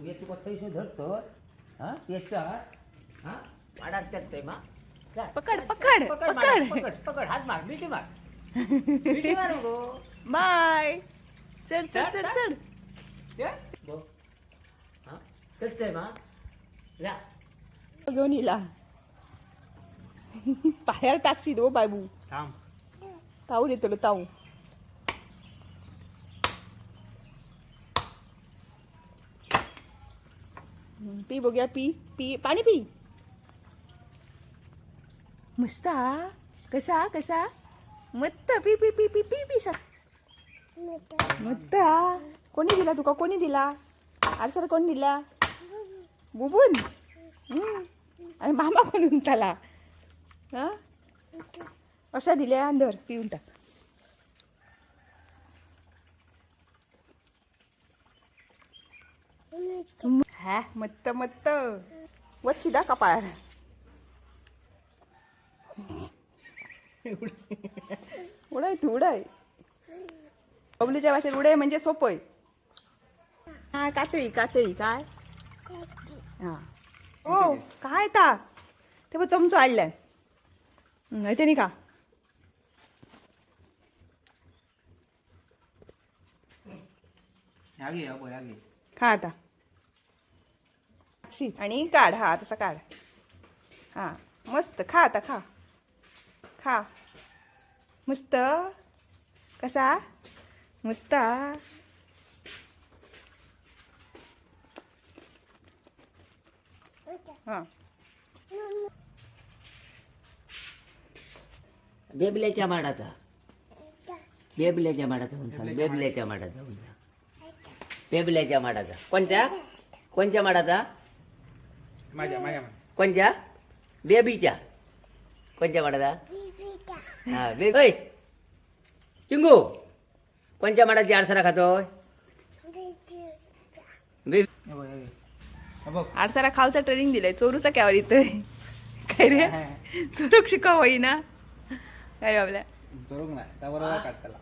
ये तुका थैसे धरतो हा त्याचा हा पाडात करते मा पकड पकड पकड पकड पकड पकड हात मार मिठी मार मिठी मार गो बाय चढ चढ चढ चढ ते गो हा चढते मा ला घेऊन इला बाहेर टाकशी दो बाबू थांब ताऊ देतो ताऊ पी बघूया पी पी पाणी पी मस्त हा कसा कसा मस्त P P P P P P सा मस्त हा कोणी दिला तुका कोणी दिला आरसर कोण दिला बुबून आणि मामा कोणून त्याला हा अशा दिल्या अंदर पिऊन टाक हा मत्त मत्त वच्ची दा कपाळार उडाय तू उडाय बबलीच्या भाषेत उडाय म्हणजे सोपय हा कातळी कातळी काय हा हो काय ता ते बघ चमचो आणलाय माहिती नाही का खा आता आणि काढ हा तसा काढ हा मस्त खा आता खा खा मस्त कसा मस्त हा बेबल्याच्या माडाचा बेबल्याच्या माडाचा म्हणून सांग बेबल्याच्या माडाचा म्हणून सांग बेबल्याच्या माडाचा कोणत्या कोणत्या माडाचा माझ्या माझ्या कोणत्या बेबीच्या कोणत्या माडाचा हा बेबी ओय चिंगू कोणत्या माडाची आरसारा खातोय बेबी आरसारा खावचा ट्रेनिंग दिलाय चोरूचा कॅवर इथं काय रे चोरूक शिकव होईना काय रे आपल्या जरूर नाही त्याबरोबर काढताला